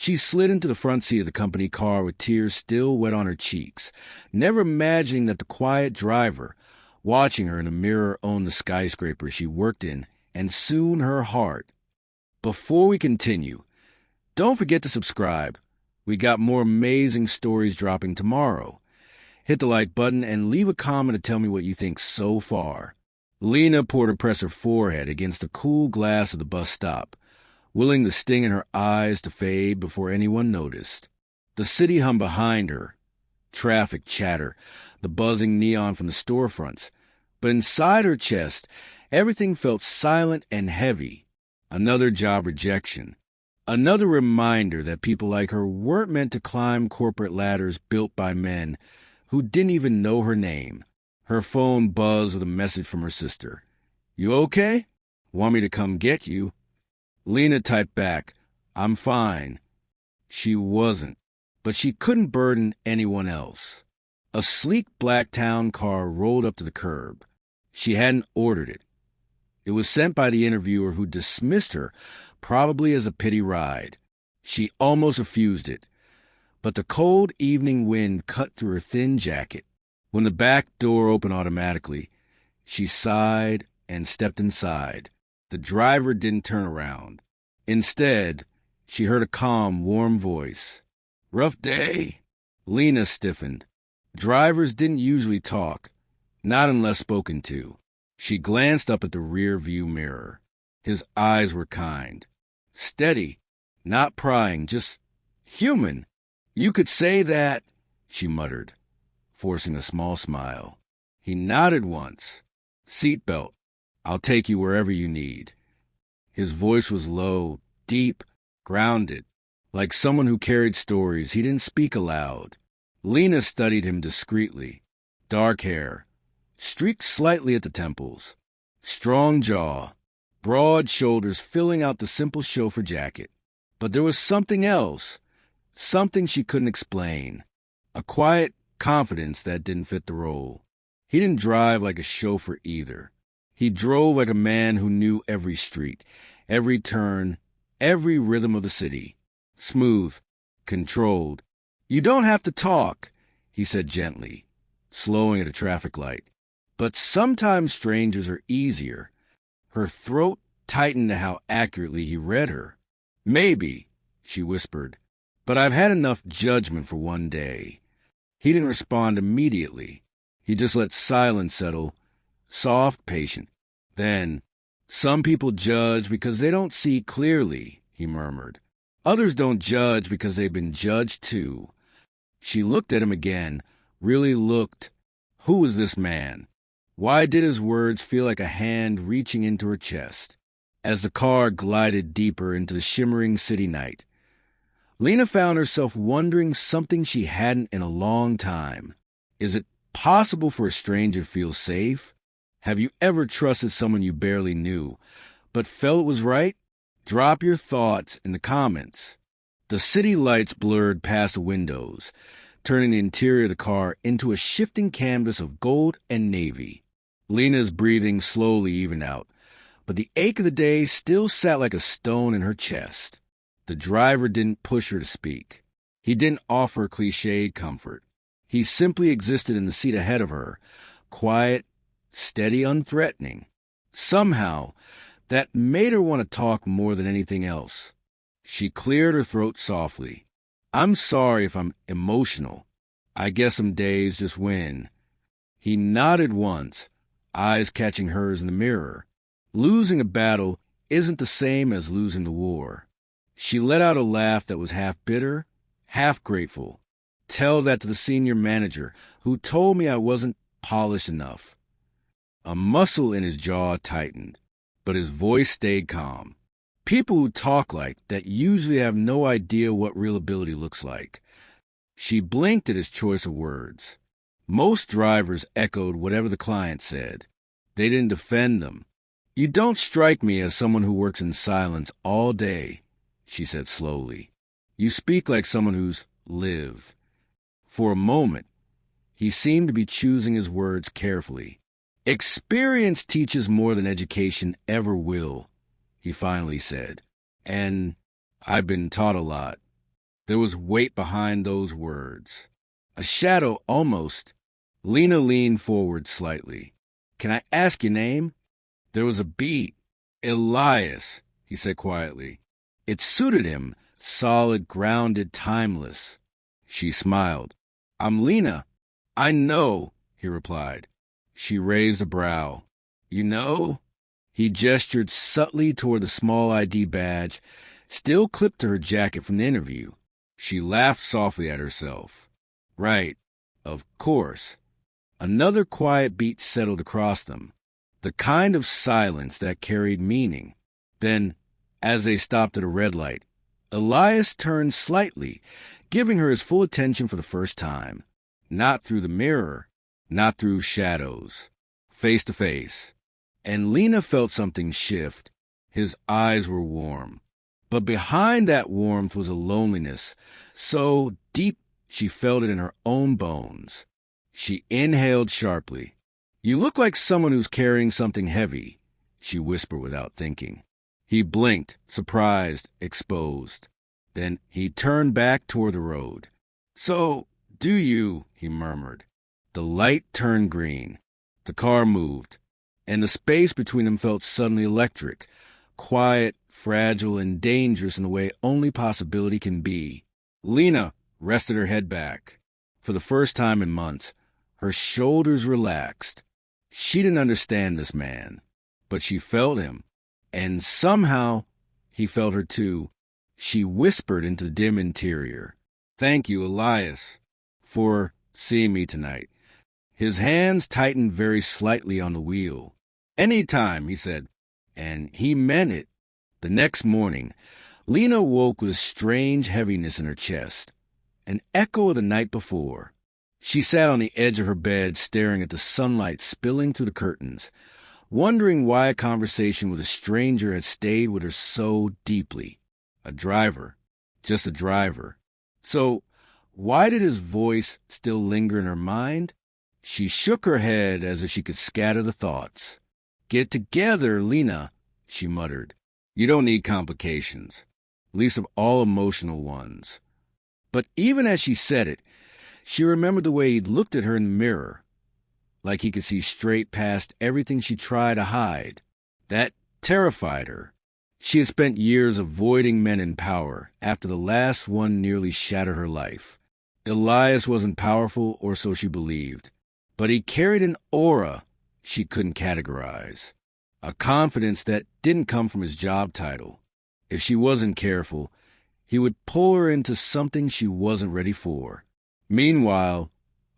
She slid into the front seat of the company car with tears still wet on her cheeks, never imagining that the quiet driver, watching her in the mirror, owned the skyscraper she worked in, and soon her heart. Before we continue, don't forget to subscribe. We got more amazing stories dropping tomorrow. Hit the like button and leave a comment to tell me what you think so far. Lena poured her press her forehead against the cool glass of the bus stop, willing the sting in her eyes to fade before anyone noticed. The city hummed behind her, traffic chatter, the buzzing neon from the storefronts. But inside her chest, everything felt silent and heavy. Another job rejection. Another reminder that people like her weren't meant to climb corporate ladders built by men who didn't even know her name. Her phone buzzed with a message from her sister. "You okay? Want me to come get you?" Lena typed back, "I'm fine." She wasn't, but she couldn't burden anyone else. A sleek black town car rolled up to the curb. She hadn't ordered it. It was sent by the interviewer who dismissed her, probably as a pity ride. She almost refused it, but the cold evening wind cut through her thin jacket. When the back door opened automatically, she sighed and stepped inside. The driver didn't turn around. Instead, she heard a calm, warm voice. "Rough day?" Lena stiffened. Drivers didn't usually talk, not unless spoken to. She glanced up at the rear-view mirror. His eyes were kind. Steady, not prying, just human. "You could say that," she muttered, forcing a small smile. He nodded once. "Seatbelt. I'll take you wherever you need." His voice was low, deep, grounded, like someone who carried stories he didn't speak aloud. Lena studied him discreetly. Dark hair, streaked slightly at the temples, strong jaw, broad shoulders filling out the simple chauffeur jacket. But there was something else, something she couldn't explain, a quiet confidence that didn't fit the role. He didn't drive like a chauffeur either. He drove like a man who knew every street, every turn, every rhythm of the city. Smooth, controlled. "You don't have to talk," he said gently, slowing at a traffic light. But sometimes strangers are easier. Her throat tightened to how accurately he read her. "Maybe," she whispered, "but I've had enough judgment for one day." He didn't respond immediately. He just let silence settle, soft, patient. Then, "Some people judge because they don't see clearly," he murmured. "Others don't judge because they've been judged too." She looked at him again, really looked. Who was this man? Why did his words feel like a hand reaching into her chest? As the car glided deeper into the shimmering city night, Lena found herself wondering something she hadn't in a long time. Is it possible for a stranger to feel safe? Have you ever trusted someone you barely knew, but felt it was right? Drop your thoughts in the comments. The city lights blurred past the windows, turning the interior of the car into a shifting canvas of gold and navy. Lena's breathing slowly evened out, but the ache of the day still sat like a stone in her chest. The driver didn't push her to speak. He didn't offer cliched comfort. He simply existed in the seat ahead of her, quiet, steady, unthreatening. Somehow, that made her want to talk more than anything else. She cleared her throat softly. "I'm sorry if I'm emotional. I guess some days just win." He nodded once, eyes catching hers in the mirror. Losing a battle isn't the same as losing the war. She let out a laugh that was half bitter, half grateful. "Tell that to the senior manager who told me I wasn't polished enough." A muscle in his jaw tightened, but his voice stayed calm. People who talk like that usually have no idea what real ability looks like. She blinked at his choice of words. Most drivers echoed whatever the client said. They didn't defend them. "You don't strike me as someone who works in silence all day," she said slowly. "You speak like someone who's lived." For a moment, he seemed to be choosing his words carefully. "Experience teaches more than education ever will," he finally said. "And I've been taught a lot." There was weight behind those words. A shadow, almost. Lena leaned forward slightly. "Can I ask your name?" There was a beat. "Elias," he said quietly. It suited him, solid, grounded, timeless. She smiled. "I'm Lena." "I know," he replied. She raised a brow. "You know?" He gestured subtly toward the small ID badge, still clipped to her jacket from the interview. She laughed softly at herself. "Right. Of course." Another quiet beat settled across them, the kind of silence that carried meaning. Then, as they stopped at a red light, Elias turned slightly, giving her his full attention for the first time. Not through the mirror, not through shadows. Face to face. And Lena felt something shift. His eyes were warm. But behind that warmth was a loneliness, so deep she felt it in her own bones. She inhaled sharply. "You look like someone who's carrying something heavy," she whispered without thinking. He blinked, surprised, exposed. Then he turned back toward the road. "So, do you," he murmured. The light turned green. The car moved, and the space between them felt suddenly electric, quiet, fragile, and dangerous in the way only possibility can be. Lena rested her head back. For the first time in months, her shoulders relaxed. She didn't understand this man, but she felt him, and somehow he felt her too. She whispered into the dim interior, "Thank you, Elias, for seeing me tonight." His hands tightened very slightly on the wheel. "Any time," he said, and he meant it. The next morning, Lena woke with a strange heaviness in her chest, an echo of the night before. She sat on the edge of her bed, staring at the sunlight spilling through the curtains, wondering why a conversation with a stranger had stayed with her so deeply. A driver. Just a driver. So, why did his voice still linger in her mind? She shook her head as if she could scatter the thoughts. "Get together, Lena," she muttered. "You don't need complications, least of all emotional ones." But even as she said it, she remembered the way he'd looked at her in the mirror, like he could see straight past everything she tried to hide. That terrified her. She had spent years avoiding men in power after the last one nearly shattered her life. Elias wasn't powerful, or so she believed, but he carried an aura she couldn't categorize, a confidence that didn't come from his job title. If she wasn't careful, he would pull her into something she wasn't ready for. Meanwhile,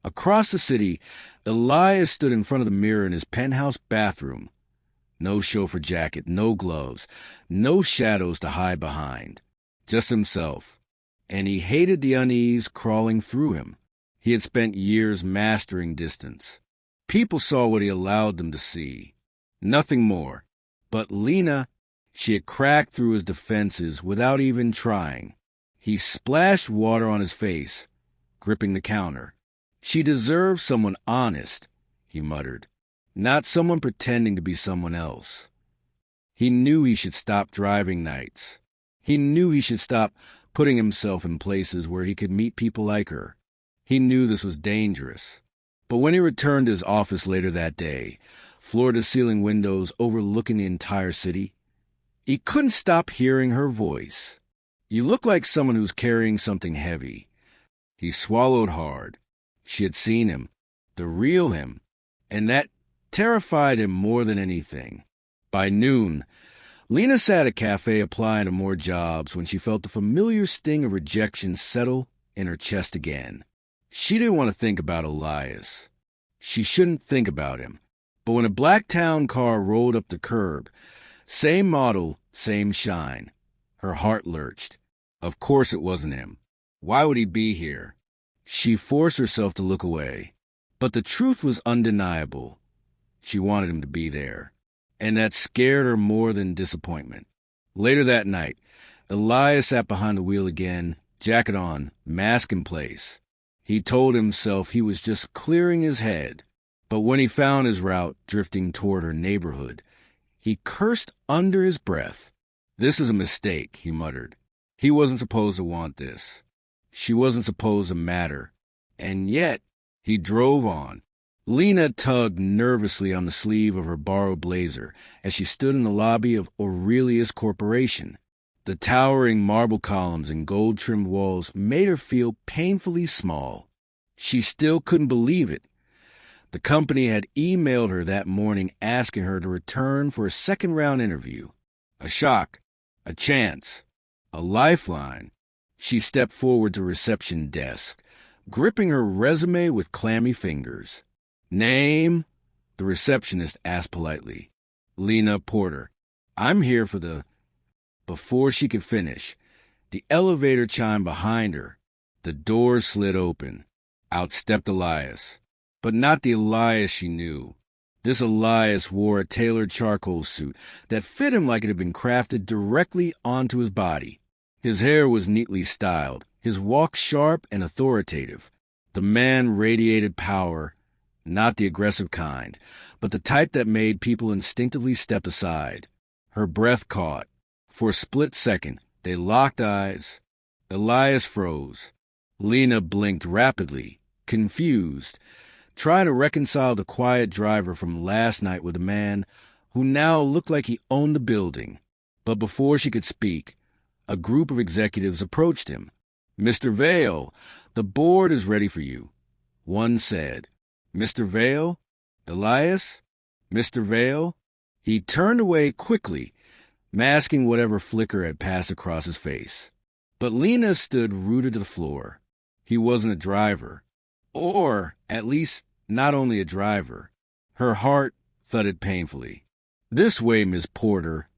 across the city, Elias stood in front of the mirror in his penthouse bathroom. No chauffeur jacket, no gloves, no shadows to hide behind. Just himself. And he hated the unease crawling through him. He had spent years mastering distance. People saw what he allowed them to see. Nothing more. But Lena, she had cracked through his defenses without even trying. He splashed water on his face, gripping the counter. "She deserves someone honest," he muttered, "not someone pretending to be someone else." He knew he should stop driving nights. He knew he should stop putting himself in places where he could meet people like her. He knew this was dangerous. But when he returned to his office later that day, floor-to-ceiling windows overlooking the entire city, he couldn't stop hearing her voice. "You look like someone who's carrying something heavy." He swallowed hard. She had seen him, the real him, and that terrified him more than anything. By noon, Lena sat at a cafe applying to more jobs when she felt the familiar sting of rejection settle in her chest again. She didn't want to think about Elias. She shouldn't think about him. But when a black town car rolled up the curb, same model, same shine, her heart lurched. Of course it wasn't him. Why would he be here? She forced herself to look away. But the truth was undeniable. She wanted him to be there. And that scared her more than disappointment. Later that night, Elias sat behind the wheel again, jacket on, mask in place. He told himself he was just clearing his head. But when he found his route drifting toward her neighborhood, he cursed under his breath. "This is a mistake," he muttered. "He wasn't supposed to want this." She wasn't supposed to matter. And yet, he drove on. Lena tugged nervously on the sleeve of her borrowed blazer as she stood in the lobby of Aurelius Corporation. The towering marble columns and gold-trimmed walls made her feel painfully small. She still couldn't believe it. The company had emailed her that morning asking her to return for a second-round interview. A shock, a chance, a lifeline. She stepped forward to the reception desk, gripping her resume with clammy fingers. "Name?" the receptionist asked politely. "Lena Porter. I'm here for the—" Before she could finish, the elevator chimed behind her. The doors slid open. Out stepped Elias. But not the Elias she knew. This Elias wore a tailored charcoal suit that fit him like it had been crafted directly onto his body. His hair was neatly styled, his walk sharp and authoritative. The man radiated power, not the aggressive kind, but the type that made people instinctively step aside. Her breath caught. For a split second, they locked eyes. Elias froze. Lena blinked rapidly, confused, trying to reconcile the quiet driver from last night with a man who now looked like he owned the building. But before she could speak, a group of executives approached him. "Mr. Vale, the board is ready for you," one said. "Mr. Vale? Elias? Mr. Vale?" He turned away quickly, masking whatever flicker had passed across his face. But Lena stood rooted to the floor. He wasn't a driver. Or, at least, not only a driver. Her heart thudded painfully. "This way, Miss Porter,"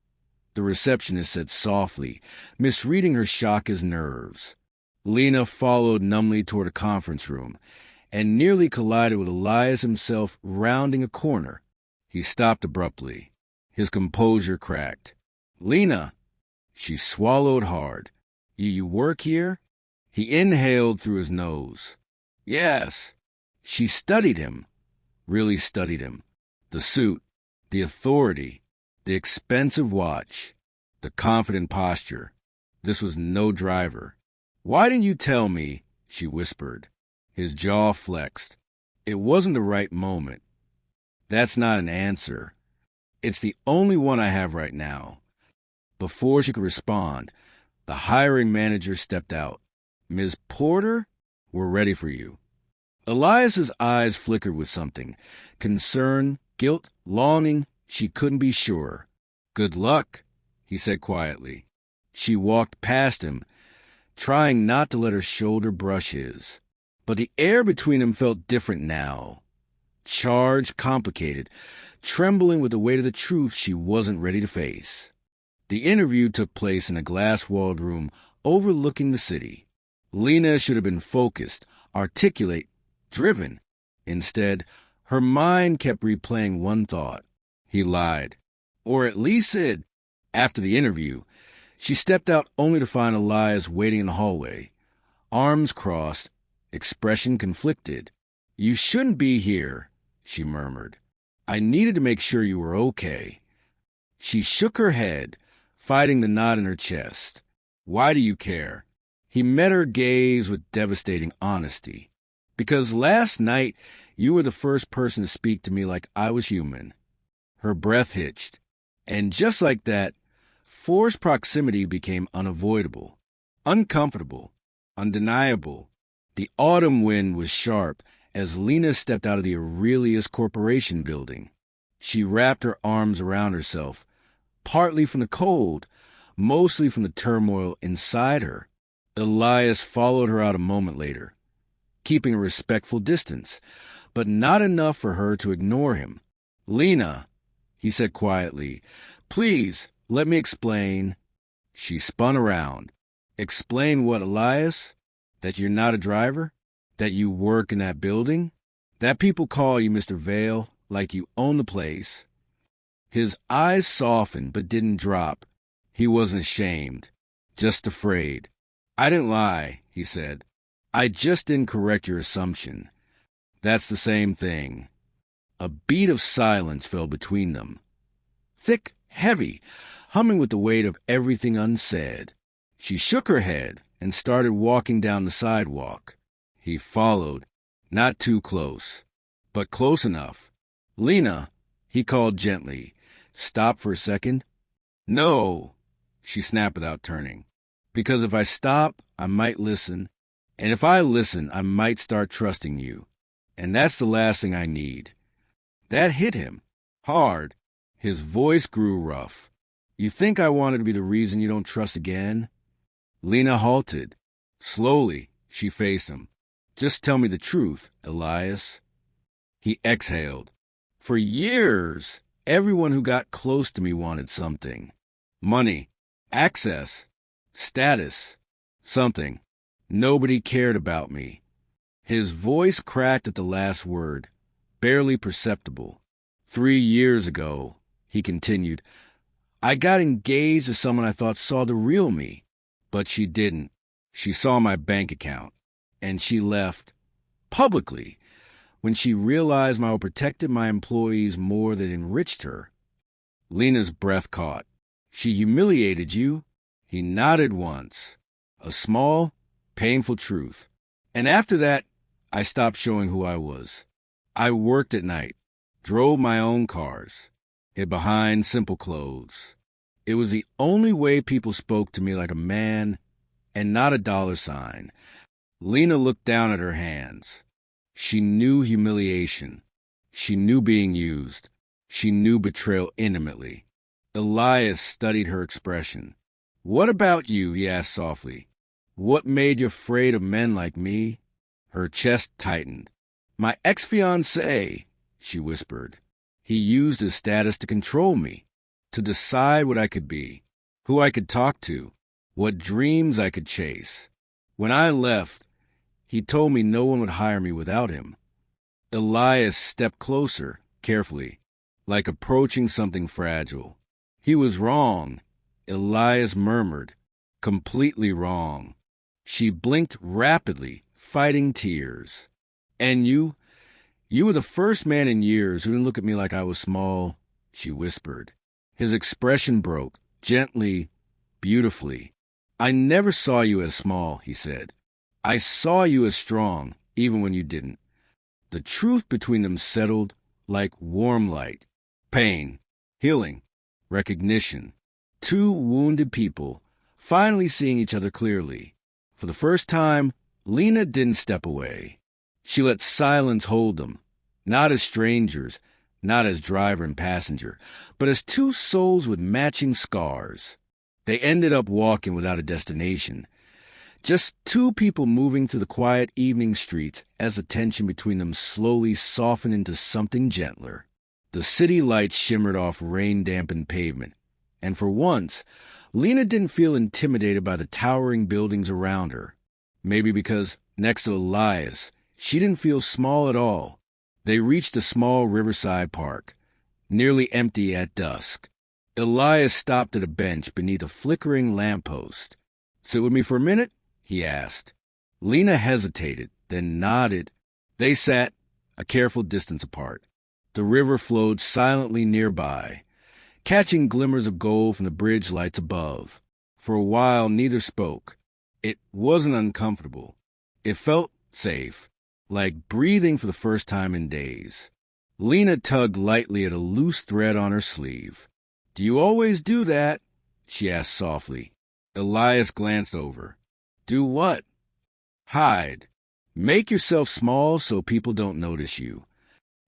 the receptionist said softly, misreading her shock as nerves. Lena followed numbly toward a conference room and nearly collided with Elias himself rounding a corner. He stopped abruptly. His composure cracked. "Lena!" She swallowed hard. You work here?" He inhaled through his nose. "Yes." She studied him, really studied him. The suit, the authority, the expensive watch, the confident posture. This was no driver. "Why didn't you tell me?" she whispered. His jaw flexed. "It wasn't the right moment." "That's not an answer. It's the only one I have right now." Before she could respond, the hiring manager stepped out. "Ms. Porter, we're ready for you." Elias's eyes flickered with something. Concern, guilt, longing, she couldn't be sure. "Good luck," he said quietly. She walked past him, trying not to let her shoulder brush his. But the air between them felt different now. Charged, complicated, trembling with the weight of the truth she wasn't ready to face. The interview took place in a glass-walled room overlooking the city. Lena should have been focused, articulate, driven. Instead, her mind kept replaying one thought. He lied. Or at least said. After the interview, she stepped out only to find Elias waiting in the hallway. Arms crossed, expression conflicted. "You shouldn't be here," she murmured. "I needed to make sure you were okay." She shook her head, fighting the knot in her chest. "Why do you care?" He met her gaze with devastating honesty. "Because last night you were the first person to speak to me like I was human." Her breath hitched. And just like that, forced proximity became unavoidable, uncomfortable, undeniable. The autumn wind was sharp as Lena stepped out of the Aurelius Corporation building. She wrapped her arms around herself, partly from the cold, mostly from the turmoil inside her. Elias followed her out a moment later, keeping a respectful distance, but not enough for her to ignore him. "Lena," he said quietly, "please, let me explain." She spun around. "Explain what, Elias? That you're not a driver? That you work in that building? That people call you Mr. Vale, like you own the place?" His eyes softened but didn't drop. He wasn't ashamed, just afraid. "I didn't lie," he said. "I just didn't correct your assumption. That's the same thing." A beat of silence fell between them. Thick, heavy, humming with the weight of everything unsaid. She shook her head and started walking down the sidewalk. He followed, not too close, but close enough. "Lena," he called gently. "Stop for a second." "No," she snapped without turning. "Because if I stop, I might listen. And if I listen, I might start trusting you. And that's the last thing I need." That hit him. Hard. His voice grew rough. "You think I wanted to be the reason you don't trust again?" Lena halted. Slowly, she faced him. "Just tell me the truth, Elias." He exhaled. "For years, everyone who got close to me wanted something. Money, access, status, something. Nobody cared about me." His voice cracked at the last word, barely perceptible. 3 years ago," he continued, "I got engaged to someone I thought saw the real me. But she didn't. She saw my bank account. And she left. Publicly. When she realized I protected my employees more than enriched her." Lena's breath caught. "She humiliated you?" He nodded once. "A small, painful truth. And after that, I stopped showing who I was. I worked at night, drove my own cars, hid behind simple clothes. It was the only way people spoke to me like a man and not a dollar sign." Lena looked down at her hands. She knew humiliation. She knew being used. She knew betrayal intimately. Elias studied her expression. "What about you?" he asked softly. "What made you afraid of men like me?" Her chest tightened. "My ex-fiancé," she whispered. "He used his status to control me, to decide what I could be, who I could talk to, what dreams I could chase. When I left, he told me no one would hire me without him." Elias stepped closer, carefully, like approaching something fragile. "He was wrong," Elias murmured. "Completely wrong." She blinked rapidly, fighting tears. "And you were the first man in years who didn't look at me like I was small," she whispered. His expression broke, gently, beautifully. "I never saw you as small," he said. "I saw you as strong, even when you didn't." The truth between them settled like warm light. Pain, healing, recognition. Two wounded people, finally seeing each other clearly. For the first time, Lena didn't step away. She let silence hold them, not as strangers, not as driver and passenger, but as two souls with matching scars. They ended up walking without a destination. Just two people moving through the quiet evening streets as the tension between them slowly softened into something gentler. The city lights shimmered off rain-dampened pavement, and for once, Lena didn't feel intimidated by the towering buildings around her. Maybe because, next to Elias, she didn't feel small at all. They reached a small riverside park, nearly empty at dusk. Elias stopped at a bench beneath a flickering lamppost. "Sit with me for a minute?" he asked. Lena hesitated, then nodded. They sat a careful distance apart. The river flowed silently nearby, catching glimmers of gold from the bridge lights above. For a while, neither spoke. It wasn't uncomfortable. It felt safe, like breathing for the first time in days. Lena tugged lightly at a loose thread on her sleeve. "Do you always do that?" she asked softly. Elias glanced over. "Do what?" "Hide. Make yourself small so people don't notice you."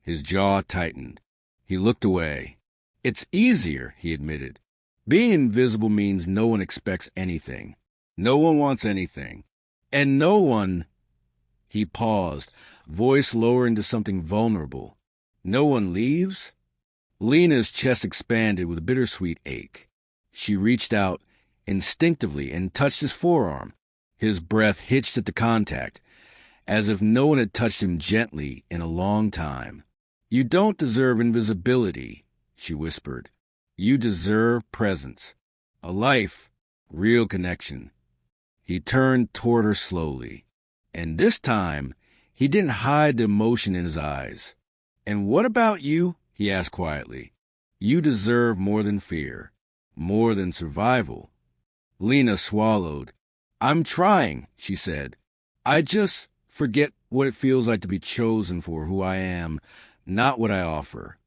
His jaw tightened. He looked away. "It's easier," he admitted. "Being invisible means no one expects anything. No one wants anything. And no one—" He paused, voice lowering to something vulnerable. "No one leaves?" Lena's chest expanded with a bittersweet ache. She reached out instinctively and touched his forearm. His breath hitched at the contact, as if no one had touched him gently in a long time. "You don't deserve invisibility," she whispered. "You deserve presence. A life, real connection." He turned toward her slowly. And this time, he didn't hide the emotion in his eyes. "And what about you?" he asked quietly. "You deserve more than fear, more than survival." Lena swallowed. I'm trying, she said. I just forget what it feels like to be chosen for who I am, not what I offer.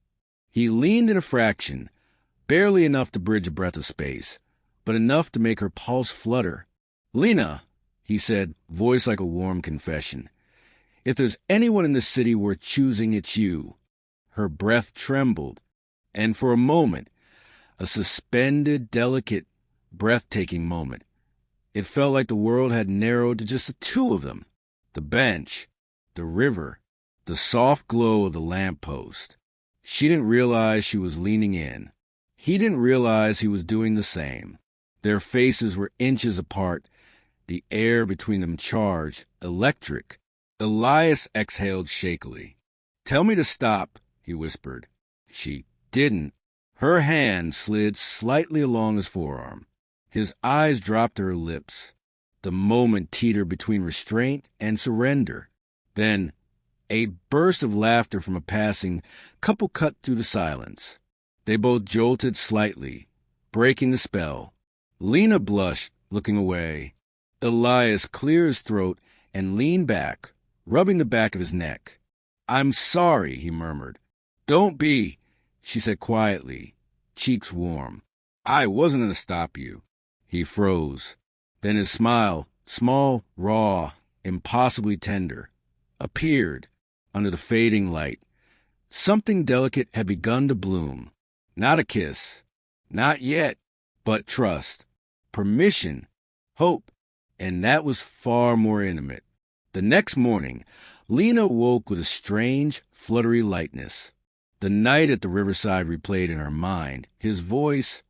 He leaned in a fraction, barely enough to bridge a breath of space, but enough to make her pulse flutter. Lena, he said, voice like a warm confession. If there's anyone in this city worth choosing, it's you. Her breath trembled, and for a moment, a suspended, delicate, breathtaking moment, it felt like the world had narrowed to just the two of them. The bench, the river, the soft glow of the lamppost. She didn't realize she was leaning in. He didn't realize he was doing the same. Their faces were inches apart, the air between them charged, electric. Elias exhaled shakily. Tell me to stop, he whispered. She didn't. Her hand slid slightly along his forearm. His eyes dropped to her lips. The moment teetered between restraint and surrender. Then, a burst of laughter from a passing couple cut through the silence. They both jolted slightly, breaking the spell. Lena blushed, looking away. Elias cleared his throat and leaned back, rubbing the back of his neck. I'm sorry, he murmured. Don't be, she said quietly, cheeks warm. I wasn't going to stop you. He froze. Then his smile, small, raw, impossibly tender, appeared under the fading light. Something delicate had begun to bloom. Not a kiss. Not yet. But trust. Permission. Hope. And that was far more intimate. The next morning, Lena woke with a strange, fluttery lightness. The night at the riverside replayed in her mind, his voice,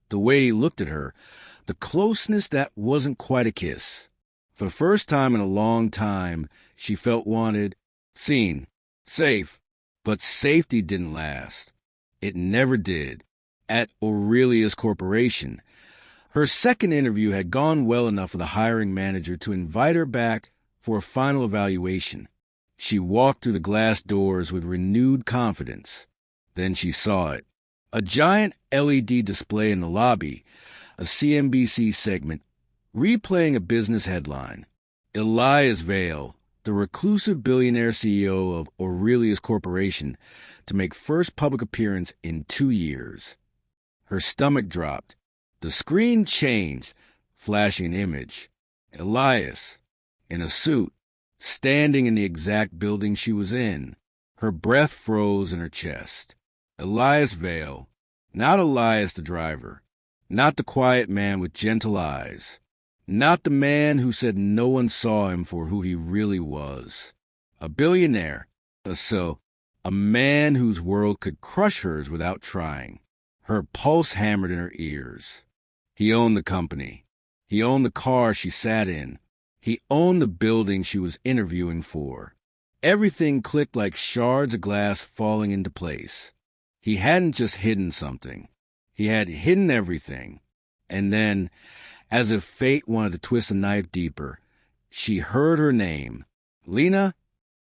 the way he looked at her, the closeness that wasn't quite a kiss. For the first time in a long time, she felt wanted, seen, safe. But safety didn't last. It never did. At Aurelius Corporation, her second interview had gone well enough for the hiring manager to invite her back for a final evaluation. She walked through the glass doors with renewed confidence. Then she saw it. A giant LED display in the lobby, a CNBC segment, replaying a business headline. Elias Vale, the reclusive billionaire CEO of Aurelius Corporation, to make first public appearance in 2 years. Her stomach dropped. The screen changed, flashing an image. Elias, in a suit, standing in the exact building she was in. Her breath froze in her chest. Elias Vale, not Elias the driver, not the quiet man with gentle eyes, not the man who said no one saw him for who he really was. A billionaire, a man whose world could crush hers without trying. Her pulse hammered in her ears. He owned the company. He owned the car she sat in. He owned the building she was interviewing for. Everything clicked like shards of glass falling into place. He hadn't just hidden something. He had hidden everything. And then, as if fate wanted to twist a knife deeper, she heard her name. Lena?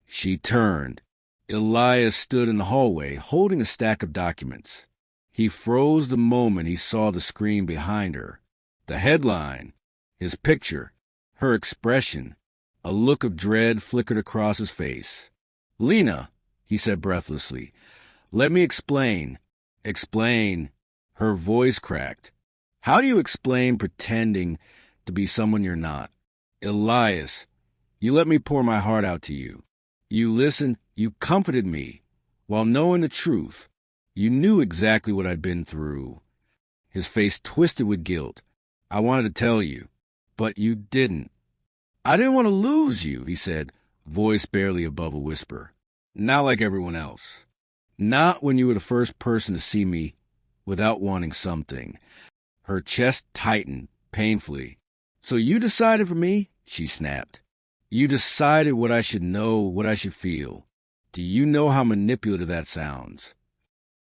She turned. Elias stood in the hallway, holding a stack of documents. He froze the moment he saw the screen behind her. The headline, his picture, her expression. A look of dread flickered across his face. Lena, he said breathlessly, let me explain. Explain. Her voice cracked. How do you explain pretending to be someone you're not? Elias, you let me pour my heart out to you. You listened, you comforted me. While knowing the truth, you knew exactly what I'd been through. His face twisted with guilt. I wanted to tell you, but you didn't. I didn't want to lose you, he said, voice barely above a whisper. Not like everyone else. Not when you were the first person to see me without wanting something. Her chest tightened painfully. So you decided for me? She snapped. You decided what I should know, what I should feel. Do you know how manipulative that sounds?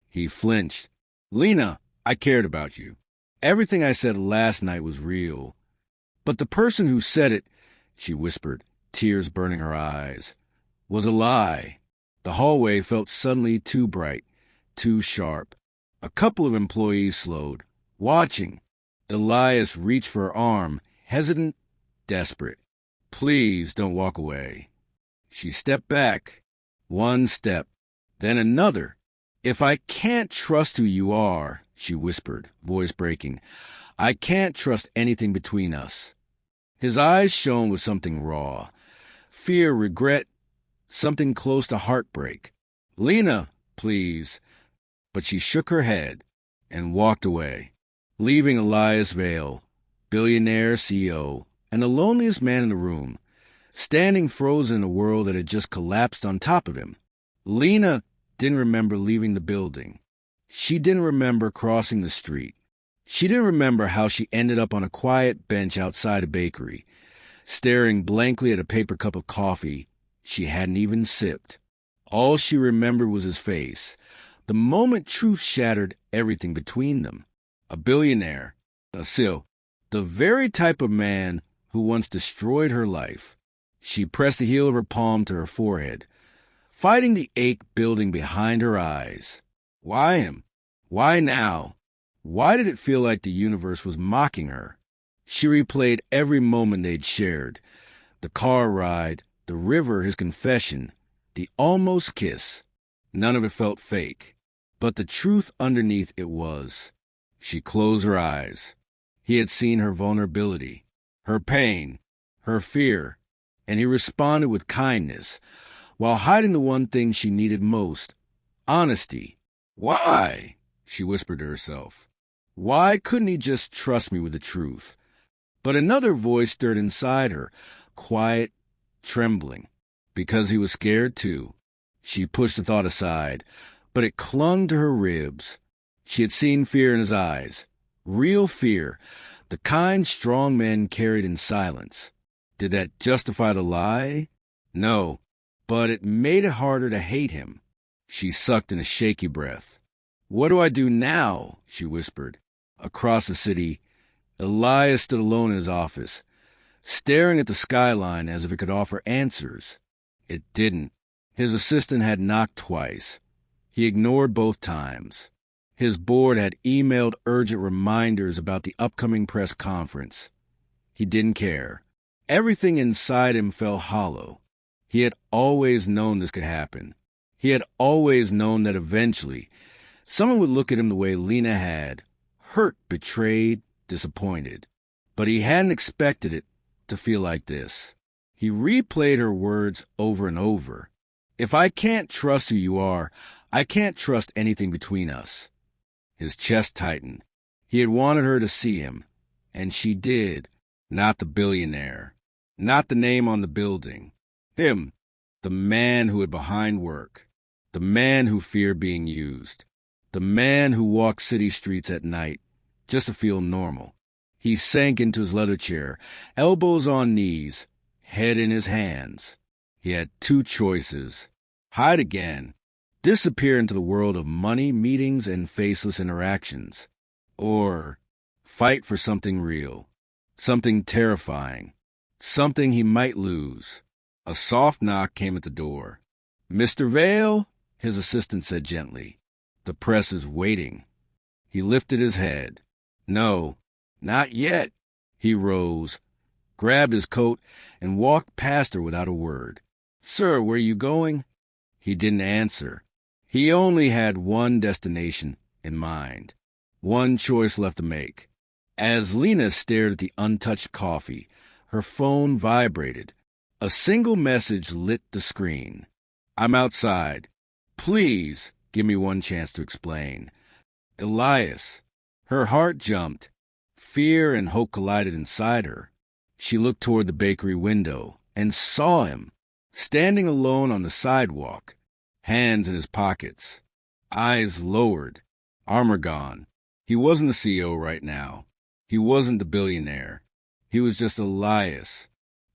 He flinched. Lena, I cared about you. Everything I said last night was real. But the person who said it, she whispered, tears burning her eyes, was a lie. The hallway felt suddenly too bright, too sharp. A couple of employees slowed, watching. Elias reached for her arm, hesitant, desperate. Please don't walk away. She stepped back. One step, then another. If I can't trust who you are, she whispered, voice breaking, I can't trust anything between us. His eyes shone with something raw. Fear, regret, something close to heartbreak. Lena, please. But she shook her head and walked away, leaving Elias Vale, billionaire CEO, and the loneliest man in the room, standing frozen in a world that had just collapsed on top of him. Lena didn't remember leaving the building. She didn't remember crossing the street. She didn't remember how she ended up on a quiet bench outside a bakery, staring blankly at a paper cup of coffee she hadn't even sipped. All she remembered was his face, the moment truth shattered everything between them. A billionaire, a seal, the very type of man who once destroyed her life. She pressed the heel of her palm to her forehead, fighting the ache building behind her eyes. Why him? Why now? Why did it feel like the universe was mocking her? She replayed every moment they'd shared. The car ride, the river, his confession, the almost kiss. None of it felt fake. But the truth underneath it was. She closed her eyes. He had seen her vulnerability, her pain, her fear, and he responded with kindness, while hiding the one thing she needed most, honesty. Why? She whispered to herself. Why couldn't he just trust me with the truth? But another voice stirred inside her, quiet, trembling, because he was scared too. She pushed the thought aside, but it clung to her ribs. She had seen fear in his eyes, real fear, the kind strong men carried in silence. Did that justify the lie? No, but it made it harder to hate him. She sucked in a shaky breath. What do I do now? She whispered. Across the city, Elias stood alone in his office, staring at the skyline as if it could offer answers. It didn't. His assistant had knocked twice. He ignored both times. His board had emailed urgent reminders about the upcoming press conference. He didn't care. Everything inside him felt hollow. He had always known this could happen. He had always known that eventually someone would look at him the way Lena had, hurt, betrayed, disappointed. But he hadn't expected it to feel like this. He replayed her words over and over. If I can't trust who you are, I can't trust anything between us. His chest tightened. He had wanted her to see him, and she did. Not the billionaire, not the name on the building. Him, the man who had behind work, the man who feared being used, the man who walked city streets at night just to feel normal. He sank into his leather chair, elbows on knees, head in his hands. He had two choices. Hide again, disappear into the world of money, meetings, and faceless interactions. Or fight for something real, something terrifying, something he might lose. A soft knock came at the door. Mr. Vale, his assistant said gently. The press is waiting. He lifted his head. No, not yet. He rose, grabbed his coat, and walked past her without a word. Sir, where are you going? He didn't answer. He only had one destination in mind, one choice left to make. As Lena stared at the untouched coffee, her phone vibrated. A single message lit the screen. I'm outside. Please give me one chance to explain. Elias. Her heart jumped. Fear and hope collided inside her. She looked toward the bakery window and saw him, standing alone on the sidewalk, hands in his pockets, eyes lowered, armor gone. He wasn't the CEO right now. He wasn't the billionaire. He was just Elias.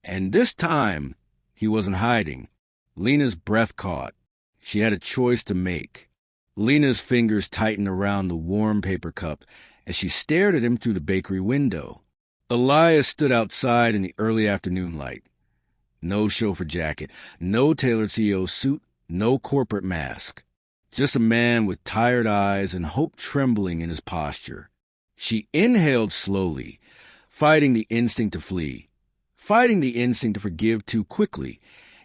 And this time, he wasn't hiding. Lena's breath caught. She had a choice to make. Lena's fingers tightened around the warm paper cup as she stared at him through the bakery window. Elias stood outside in the early afternoon light. No chauffeur jacket, no tailored CEO suit, no corporate mask. Just a man with tired eyes and hope trembling in his posture. She inhaled slowly, fighting the instinct to flee. fighting the instinct to forgive too quickly,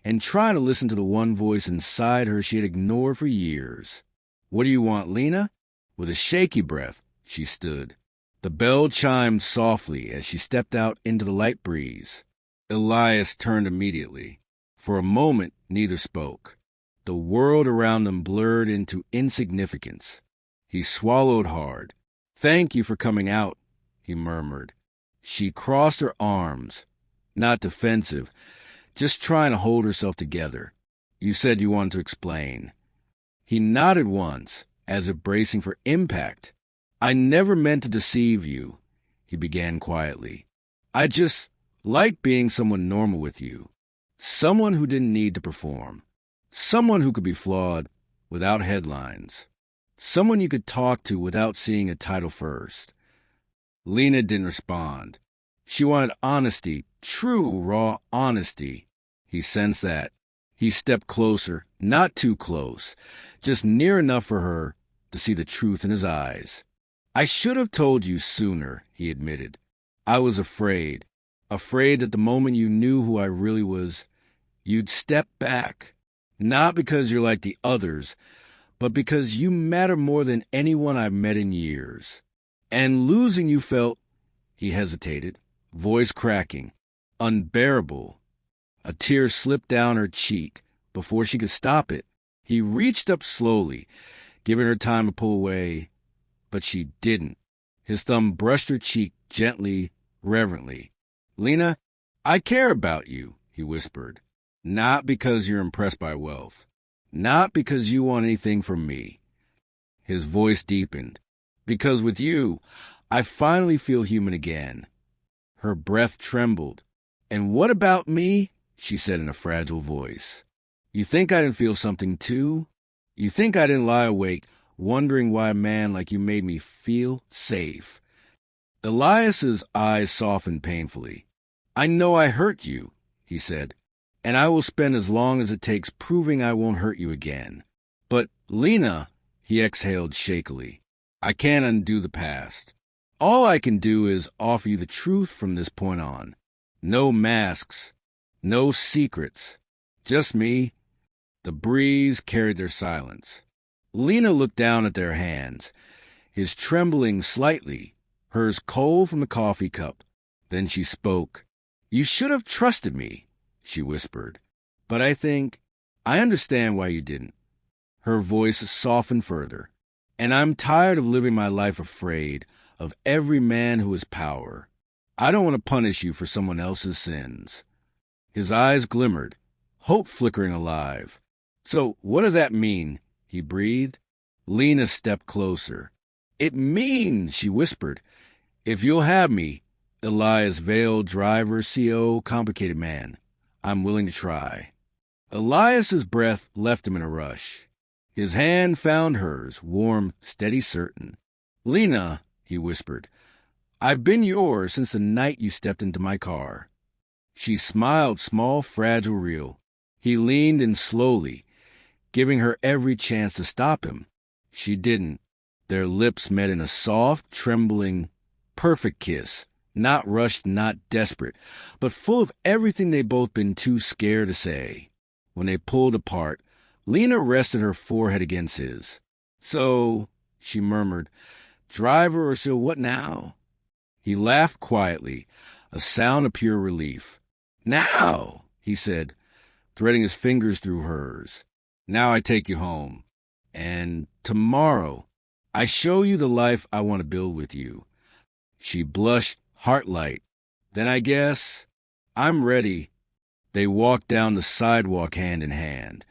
and trying to listen to the one voice inside her she had ignored for years. "What do you want, Lena?" With a shaky breath, she stood. The bell chimed softly as she stepped out into the light breeze. Elias turned immediately. For a moment, neither spoke. The world around them blurred into insignificance. He swallowed hard. "Thank you for coming out," he murmured. She crossed her arms, not defensive, just trying to hold herself together. "You said you wanted to explain." He nodded once, as if bracing for impact. "I never meant to deceive you," he began quietly. "I just liked being someone normal with you. Someone who didn't need to perform. Someone who could be flawed without headlines. Someone you could talk to without seeing a title first." Lena didn't respond. She wanted honesty, true, raw honesty. He sensed that. He stepped closer, not too close, just near enough for her to see the truth in his eyes. "I should have told you sooner," he admitted. "I was afraid that the moment you knew who I really was, you'd step back. Not because you're like the others, but because you matter more than anyone I've met in years. And losing you felt," he hesitated, voice cracking, "unbearable." A tear slipped down her cheek. Before she could stop it, he reached up slowly, giving her time to pull away, but she didn't. His thumb brushed her cheek gently, reverently. "Lena, I care about you," he whispered. "Not because you're impressed by wealth. Not because you want anything from me." His voice deepened. "Because with you, I finally feel human again." Her breath trembled. "And what about me?" she said in a fragile voice. "You think I didn't feel something too? You think I didn't lie awake, wondering why a man like you made me feel safe?" Elias's eyes softened painfully. "I know I hurt you," he said, "and I will spend as long as it takes proving I won't hurt you again. But, Lena," he exhaled shakily, "I can't undo the past. All I can do is offer you the truth from this point on. No masks, no secrets, just me." The breeze carried their silence. Lena looked down at their hands, his trembling slightly, hers cold from the coffee cup. Then she spoke. "You should have trusted me," she whispered. "But I understand why you didn't." Her voice softened further. "And I'm tired of living my life afraid of every man who has power. I don't want to punish you for someone else's sins." His eyes glimmered, hope flickering alive. "So what does that mean?" he breathed. Lena stepped closer. "It means," she whispered, "if you'll have me, Elias Vale, driver, CO, complicated man, I'm willing to try." Elias's breath left him in a rush. His hand found hers, warm, steady, certain. "Lena," he whispered, "I've been yours since the night you stepped into my car." She smiled, small, fragile, real. He leaned in slowly, giving her every chance to stop him. She didn't. Their lips met in a soft, trembling, perfect kiss, not rushed, not desperate, but full of everything they'd both been too scared to say. When they pulled apart, Lena rested her forehead against his. "So," she murmured, "driver or so, what now?" He laughed quietly, a sound of pure relief. "Now," he said, threading his fingers through hers. "Now I take you home. And tomorrow, I show you the life I want to build with you." She blushed, heart light. "Then I guess I'm ready." They walked down the sidewalk hand in hand,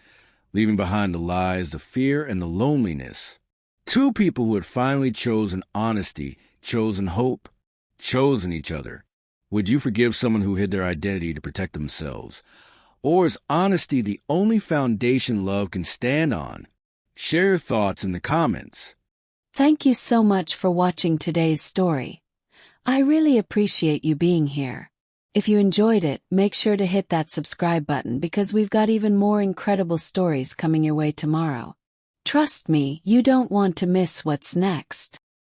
leaving behind the lies, the fear, and the loneliness. Two people who had finally chosen honesty, chosen hope, chosen each other. Would you forgive someone who hid their identity to protect themselves? Or is honesty the only foundation love can stand on? Share your thoughts in the comments. Thank you so much for watching today's story. I really appreciate you being here. If you enjoyed it, make sure to hit that subscribe button because we've got even more incredible stories coming your way tomorrow. Trust me, you don't want to miss what's next.